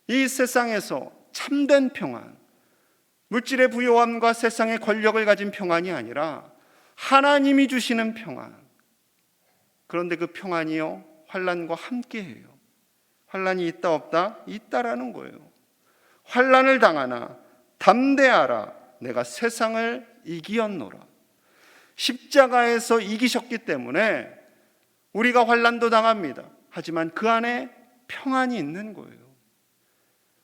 이 세상에서 참된 평안, 물질의 부요함과 세상의 권력을 가진 평안이 아니라 하나님이 주시는 평안. 그런데 그 평안이요, 환난과 함께해요. 환난이 있다 없다? 있다라는 거예요. 환난을 당하나 담대하라. 내가 세상을 이기었노라. 십자가에서 이기셨기 때문에 우리가 환난도 당합니다. 하지만 그 안에 평안이 있는 거예요.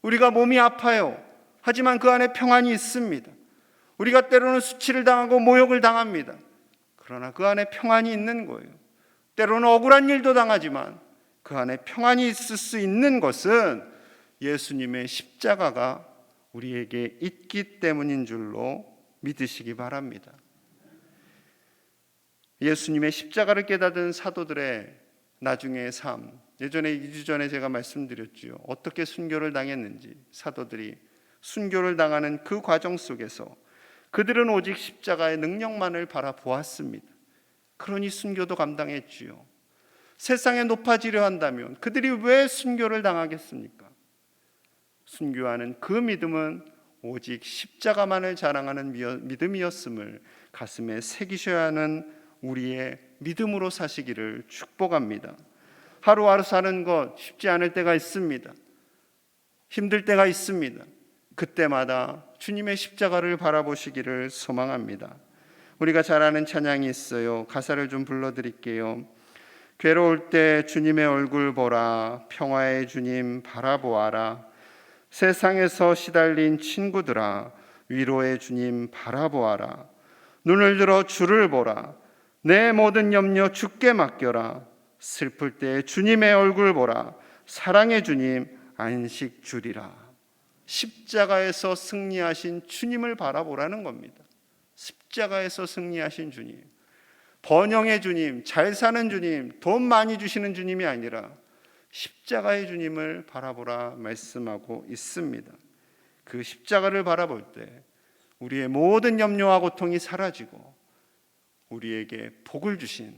우리가 몸이 아파요. 하지만 그 안에 평안이 있습니다. 우리가 때로는 수치를 당하고 모욕을 당합니다. 그러나 그 안에 평안이 있는 거예요. 때로는 억울한 일도 당하지만 그 안에 평안이 있을 수 있는 것은 예수님의 십자가가 우리에게 있기 때문인 줄로 믿으시기 바랍니다. 예수님의 십자가를 깨닫은 사도들의 나중의 삶, 예전에 2주 전에 제가 말씀드렸지요. 어떻게 순교를 당했는지, 사도들이 순교를 당하는 그 과정 속에서 그들은 오직 십자가의 능력만을 바라보았습니다. 그러니 순교도 감당했지요. 세상에 높아지려 한다면 그들이 왜 순교를 당하겠습니까? 순교하는 그 믿음은 오직 십자가만을 자랑하는 믿음이었음을 가슴에 새기셔야 하는 우리의 믿음으로 사시기를 축복합니다. 하루하루 사는 것 쉽지 않을 때가 있습니다. 힘들 때가 있습니다. 그때마다 주님의 십자가를 바라보시기를 소망합니다. 우리가 잘 아는 찬양이 있어요. 가사를 좀 불러드릴게요. 괴로울 때 주님의 얼굴 보라, 평화의 주님 바라보아라. 세상에서 시달린 친구들아, 위로의 주님 바라보아라. 눈을 들어 주를 보라, 내 모든 염려 주께 맡겨라. 슬플 때 주님의 얼굴 보라, 사랑의 주님 안식 주리라. 십자가에서 승리하신 주님을 바라보라는 겁니다. 십자가에서 승리하신 주님, 번영의 주님, 잘 사는 주님, 돈 많이 주시는 주님이 아니라 십자가의 주님을 바라보라 말씀하고 있습니다. 그 십자가를 바라볼 때 우리의 모든 염려와 고통이 사라지고 우리에게 복을 주신,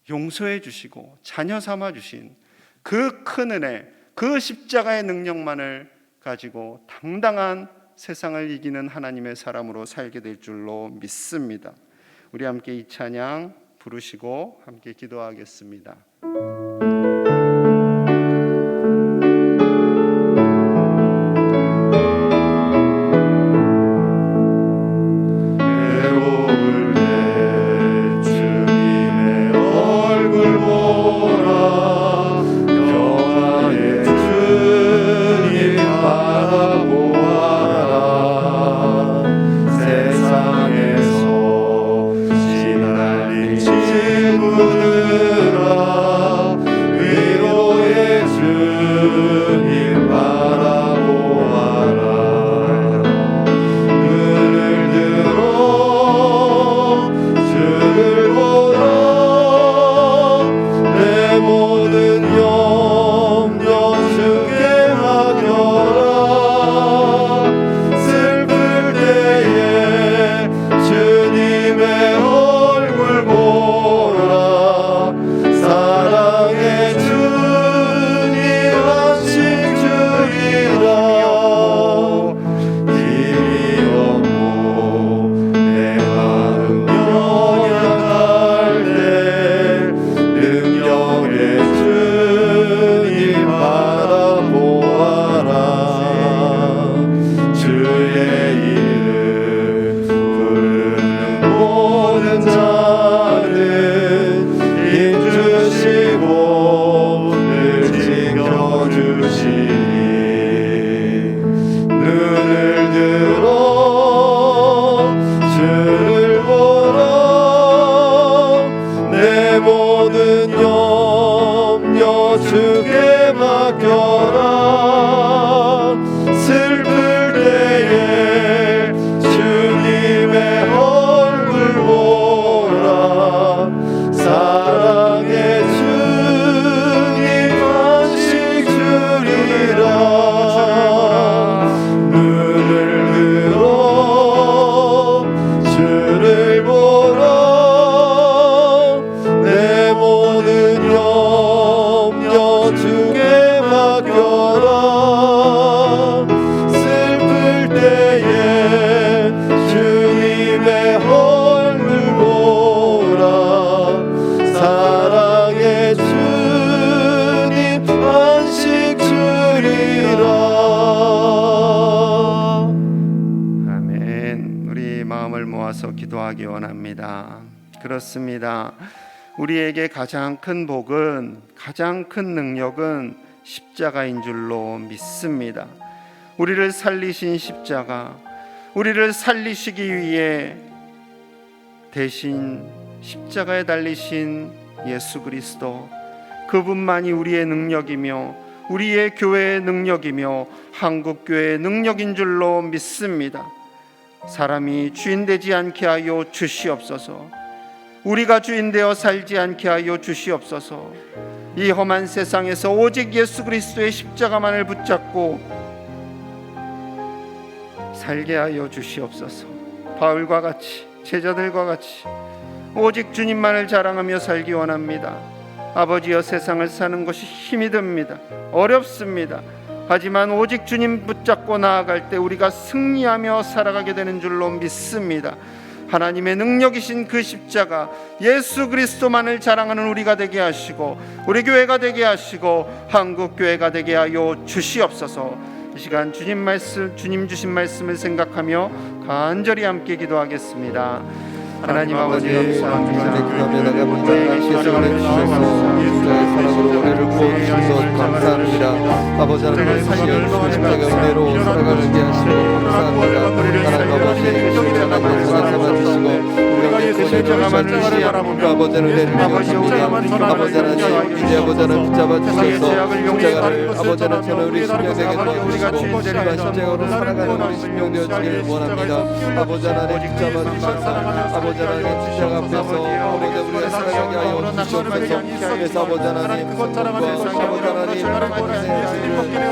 용서해 주시고 자녀 삼아 주신 그 큰 은혜, 그 십자가의 능력만을 가지고 당당한 세상을 이기는 하나님의 사람으로 살게 될 줄로 믿습니다. 우리 함께 이 찬양 부르시고 함께 기도하겠습니다. 괴로울 때 주님의 얼굴 보라, 평화의 주님 바라보아라. 세상에서 시달린 친구들아, 위로의 주님 바라보아라. 눈을 들어 주를 보라, 내 모든 염려 주께 맡겨라. 슬플 때에 주님의 얼굴 보라, 사랑의 주님 안식 주리라. 힘이 없고 내 마음 연약할 때 능력의 주님 바라보아라. 주의 이름 부르는 모든 자는 힘주시고 늘 지켜주시니. 눈을 들어 주를 보라, 내 모든 염려 주께 맡겨라. 슬플 때에 주님의 얼굴 보라, 사랑의 주님 안식 주리라. 눈을 들어 주를 보라, 내 모든 염려 주께 맡겨라. 슬플 때에 주님의 얼굴 보라, 사랑의 주님 안식 주리라. 아멘. 우리 마음을 모아서 기도하기 원합니다. 그렇습니다. 우리에게 가장 큰 복은, 가장 큰 능력은 십자가인 줄로 믿습니다. 우리를 살리신 십자가, 우리를 살리시기 위해 대신 십자가에 달리신 예수 그리스도, 그분만이 우리의 능력이며 우리의 교회의 능력이며 한국교회의 능력인 줄로 믿습니다. 사람이 주인 되지 않게 하여 주시옵소서. 우리가 주인 되어 살지 않게 하여 주시옵소서. 이 험한 세상에서 오직 예수 그리스도의 십자가만을 붙잡고 살게 하여 주시옵소서. 바울과 같이, 제자들과 같이 오직 주님만을 자랑하며 살기 원합니다. 아버지여, 세상을 사는 것이 힘이 듭니다. 어렵습니다. 하지만 오직 주님 붙잡고 나아갈 때 우리가 승리하며 살아가게 되는 줄로 믿습니다. 하나님의 능력이신 그 십자가 예수 그리스도만을 자랑하는 우리가 되게 하시고 우리 교회가 되게 하시고 한국 교회가 되게 하여 주시옵소서. 이 시간 주님 주신 말씀을 생각하며 간절히 함께 기도하겠습니다. 하나님 아버지 감사합니다. 우리에게서 자의 사랑으로 은혜를 부어주신 것 감사합니다. 아버지 하나님 살려주신 십자가 은혜로 살아가게 하시고 감사합니다. 하나님 아버지 십자가 전화 삼아주시고 우리가 예수의 십자가만을 바라보며 아버지 은혜를 주옵니다. 아버지 하나님 이제 아버지 하나님 붙잡아 주셔서 십자가를 아버지 하나님 우리 심령 되게 도와주시고 십자가로 살아가는 우리 심령 되어지기를 원합니다. 아버지 하나님 붙잡아 주셔서 아버지 하나님 십자가 앞에서 아버지 우리가 살아가게 하여 주시옵소서. 그래서 아버지 하나님 성공과 아버지 하나님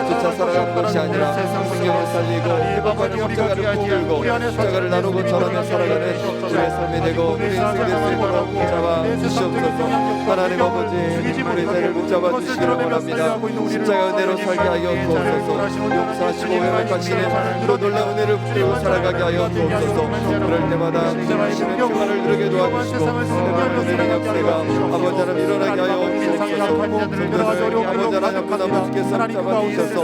쫓아 살아가는 것이 아니라 성경을 살리고 회복하는 십자가를 보고 십자가를 나누고 전하며 살아가는 우리의 삶이 되고 우리 인생의 삶으로 붙잡아 주시옵소서. 하나님 아버지 우리 죄를 붙잡아 주시기를 원합니다. 십자가 은혜로 살게 하여 주옵소서. 용서하시고 회복하시는 그런 놀라운 은혜를 붙들고 살아가게 하여 주옵소서. 그럴 때마다 주님의 평안을 누리게 도와주시고 하나님의 약세가 아버지 하나님 일어나게 하여 주옵소서. 아버지 하나님 아픈 아버지께서 잡아 주셔서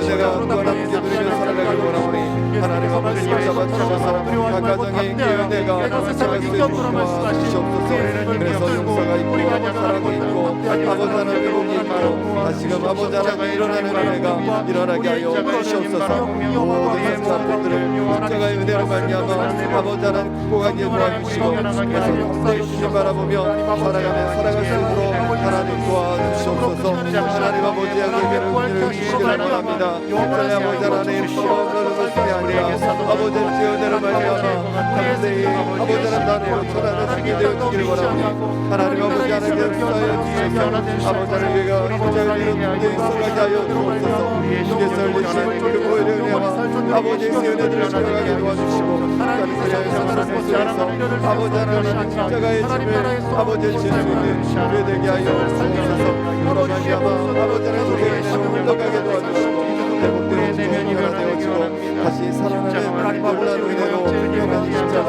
제가 무한 함께 누리며 살아가길 원하오니 하나님 아버지 잡아 주셔서 각 가정의 교회가 살아갈 수 있도록 도와주시옵소서. 그래서 용서가 있고 사랑이 있고 아버지 하나님 회복이 있고 다시금 아버지 하나님 일어나는 은혜가 일어나게 하여 주시옵소서. 모든 사람들을 십자가의 은혜로 말미암아 아버지 하나님 극복하기에 도와주시고 그래서 감사히 주님 바라보며 살아갈 수 있도록 하나님 도와주시옵소서. 하나님 아버지의 은혜를 주시기를 원합니다. 하나님 아버지 하나님 서러운 것이 아니라 아버지의 은혜로 말미암아 감사히 아버지 하나님 나를 전하는 승리 되어지기를 원합니다. 하나님 아버지 하나님의 역사에 주셔서 아버지 하나님과 아버지의 은혜로 있어가게 하여 주옵소서. 주께서 흘리신 그 보혈의 은혜와 아버지의 은혜들을 살아가게 도와주시고 하나님의 속에서 아버지 하나님 십자가의 짐을 아버지의 질수 있는 교회 되게 하여 주옵소서. 그로 말미암아 아버지 하나님 우리의 힘을 흘러가게 도와주시고 회복되어 주시고 되어지고 다시 살아나는 놀라운 은혜로 하나님 십자가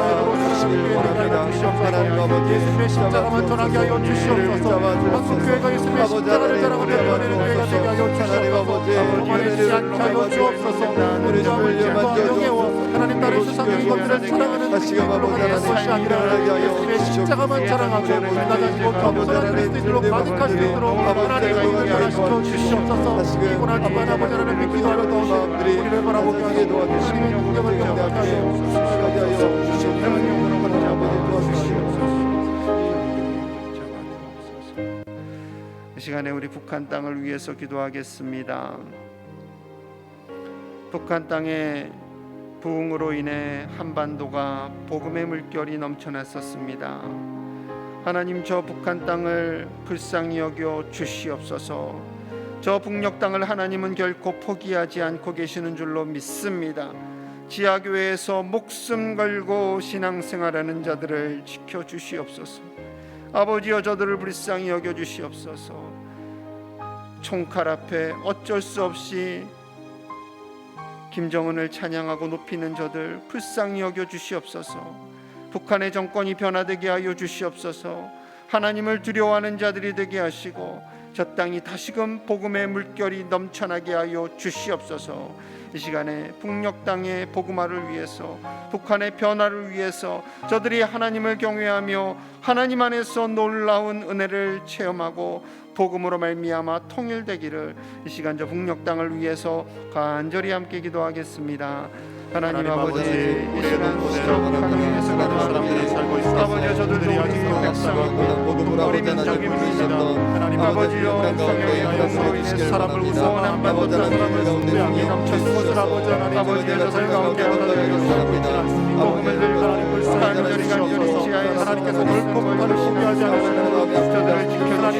주시길 원합니다. 하나님 아버지 예수님의 십자가만 전하게 하여 주시옵소서. 한국 교회가 예수님의 십자가를 자랑하며 은혜를 교회가 되게 하여 주시옵소서. 하나님 아버지 은혜를 않게 하여 주옵소서. 우리 주를 만져주옵소서. 하나님 나를 수상한 것들을 사랑하는 다시금 아버지 하나님 일어나게 하여 예수님의 십자가만 자랑하고 나가지고 겸손한 그리스도인들로 가득할 수 있도록 하나님의 은혜를 시켜 주시옵소서. 피곤할 때만 아버지 하나님 기도하며 도우시고 우리를 바라보게 하시고 하나님의 능력을 경험하게 하여 주시옵소서. 이 시간에 우리 북한 땅을 위해서 기도하겠습니다. 북한 땅의 부흥으로 인해 한반도가 복음의 물결이 넘쳐났었습니다. 하나님 저 북한 땅을 불쌍히 여겨 주시옵소서. 저 북녘 땅을 하나님은 결코 포기하지 않고 계시는 줄로 믿습니다. 지하교회에서 목숨 걸고 신앙생활하는 자들을 지켜주시옵소서. 아버지여 저들을 불쌍히 여겨주시옵소서. 총칼 앞에 어쩔 수 없이 김정은을 찬양하고 높이는 저들 불쌍히 여겨주시옵소서. 북한의 정권이 변화되게 하여 주시옵소서. 하나님을 두려워하는 자들이 되게 하시고 저 땅이 다시금 복음의 물결이 넘쳐나게 하여 주시옵소서. 이 시간에 북녘 땅의 복음화를 위해서 북한의 변화를 위해서 저들이 하나님을 경외하며 하나님 안에서 놀라운 은혜를 체험하고 복음으로 말미암아 통일되기를 이 시간 저 북녘 땅을 위해서 간절히 함께 기도하겠습니다. 하나님 아버지 이 시간 북한을 위해서 기도합니다. 아버지여 저들도 우리 백성이고 우리 민족이 물리시다. 하나님 아버지여 성령의 하여서 인해 사람을 우스워하는 한반도 사람을 수양이 넘쳐서 것을 아버지 하나님 아버지여 저들 가운데 하나님께서 복음을 들고 하나님 불쌍히 여기시옵소서. 하나님께서 결코 북한을 포기하지 않으시고 저들을 지켜 하나님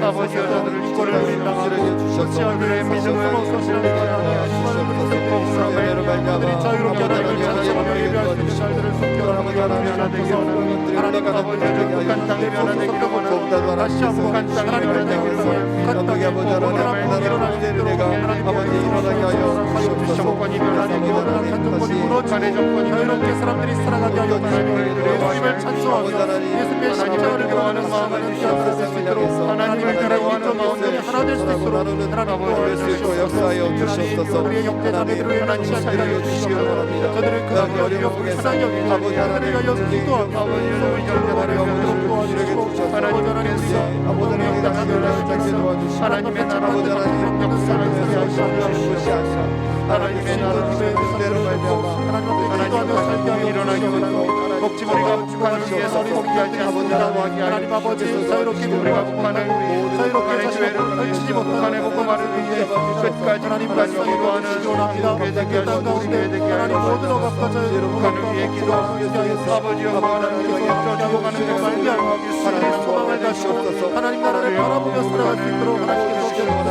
아버지여 저들을 이권을 누린 땅으로 소치하기를 믿음을 소실하게 하여 주시옵소서. 복음으로 말미암아 자유롭게 하나님을 찬송하며 예배할 수 있는 날들을 속히 하나님 변화되게 하나님 아버지 북한 땅이 변화되기를 원하옵니다. 다시 한번 북한 땅이 변화되기를 원합니다. 북한 땅에 일어날 수 있도록 하나님 아버지 일어나게 하여 주시옵소서. 정권이 변화되기 원하는 정권이 무너지고 정권이 자유롭게 사람들이 살아가게 하여 주시옵소서. 예수님을 찬송하며 예수님의 십자가를 교환하는 마음을 기억할 수 있도록 하나님을 따라오는 마음들이 하나 될 수 있도록 하나님 도와주시옵소서. 역사하여 주시옵소서. 우리의 형제 자매들을 하나님 사랑해 주시옵소서. 저들을 크게 여기고 불쌍히 여기고 하나님 위하여 기도하며 소위 전도하려 도와주시고 하나님께서 아버지의 땅을 하나님의 나라를 역사하게 하시옵소서. 것이 아니라 하나님의 나라의 뜻대로 말미암아 하나님 살게 하여 일어나게 하고 먹지머리가 북한을 위해서 포기하지 않는다고 하니 하나님 아버지 자유롭게 우리가 북한을 자유롭게 자신을 펼치지 못하는 복음화를 위해 끝까지 하나님과 기도하는 기도합니다. 그 땅 가운데 하나님 모든 억압과 자유를 위해 기도하옵소서. 아버지여 하나님께서 죽어가는 것을 말미암아 소망을 가시옵소서. 하나님 나라를 바라보며 살아갈 수 있도록 하나님께서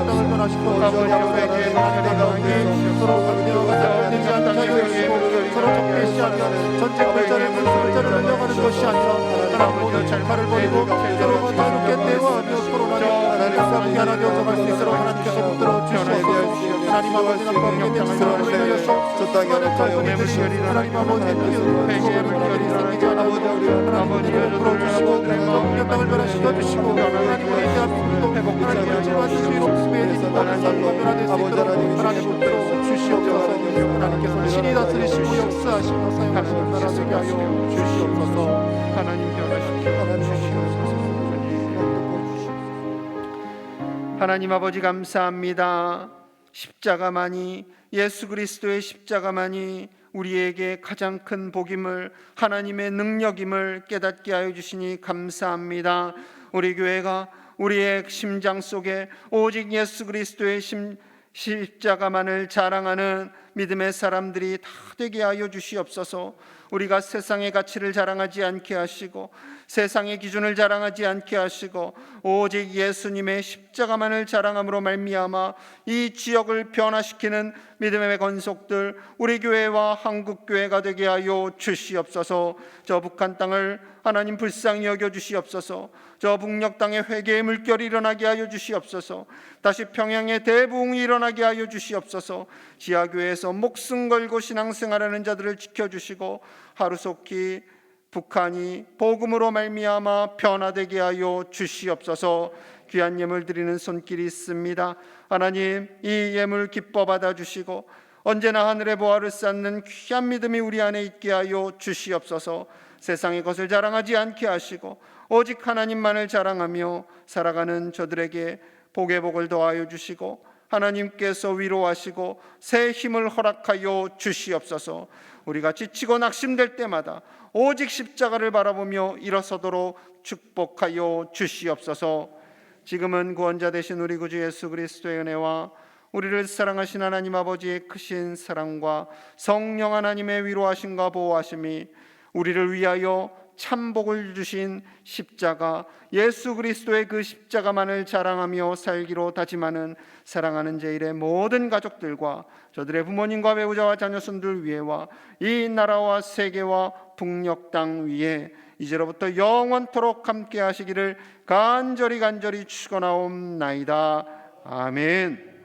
땅을 변화시키고 아버지에게 하나님 서로 관계와 되지 않게 하여 주시고 서로 적대시하며 전쟁 물자를 물자를 흘려가는 것이 아니라 하나님 모두 잘말을 버리고 서로 자유롭게 대화하며 서로 하나님 미안하게 정할 수 있도록 하나님께서 붙들어 주시옵소서. 하나님 아버지 아빠에게 내주시는 우리에서 저 땅에 하나님 아버지의 피해 물결이 생기지 않고 하나님을 풀어주시고 이 땅을 변화시켜 주시고 하나님 우리 대한민국도 하나님의 질맞을 수 있는 모습에 하나님 변화될 수 있도록 하나님 붙들어 주시옵소서. 하나님께서 신이 다스리시고 역사하시고 사용하시는 나라 되게 하여 주시옵소서. 하나님 변화시켜 주시옵소서. 하나님 아버지 감사합니다. 십자가만이 예수 그리스도의 십자가만이 우리에게 가장 큰 복임을 하나님의 능력임을 깨닫게 하여 주시니 감사합니다. 우리 교회가 우리의 심장 속에 오직 예수 그리스도의 십자가만을 자랑하는 믿음의 사람들이 다 되게 하여 주시옵소서. 우리가 세상의 가치를 자랑하지 않게 하시고 세상의 기준을 자랑하지 않게 하시고 오직 예수님의 십자가만을 자랑함으로 말미암아 이 지역을 변화시키는 믿음의 건속들 우리 교회와 한국교회가 되게 하여 주시옵소서. 저 북한 땅을 하나님 불쌍히 여겨 주시옵소서. 저 북녘 땅에 회개의 물결이 일어나게 하여 주시옵소서. 다시 평양의 대부흥이 일어나게 하여 주시옵소서. 지하교회에서 목숨 걸고 신앙생활하는 자들을 지켜주시고 하루속히 북한이 복음으로 말미암아 변화되게 하여 주시옵소서. 귀한 예물 드리는 손길이 있습니다. 하나님 이 예물 기뻐 받아주시고 언제나 하늘의 보화를 쌓는 귀한 믿음이 우리 안에 있게 하여 주시옵소서. 세상의 것을 자랑하지 않게 하시고 오직 하나님만을 자랑하며 살아가는 저들에게 복의 복을 더하여 주시고 하나님께서 위로하시고 새 힘을 허락하여 주시옵소서. 우리가 지치고 낙심될 때마다 오직 십자가를 바라보며 일어서도록 축복하여 주시옵소서. 지금은 구원자 되신 우리 구주 예수 그리스도의 은혜와 우리를 사랑하신 하나님 아버지의 크신 사랑과 성령 하나님의 위로하심과 보호하심이 우리를 위하여 참복을 주신 십자가 예수 그리스도의 그 십자가만을 자랑하며 살기로 다짐하는 사랑하는 제1의 모든 가족들과 저들의 부모님과 배우자와 자녀손들 위에와 이 나라와 세계와 북녘 땅 위에 이제로부터 영원토록 함께 하시기를 간절히 축원하옵나이다. 아멘.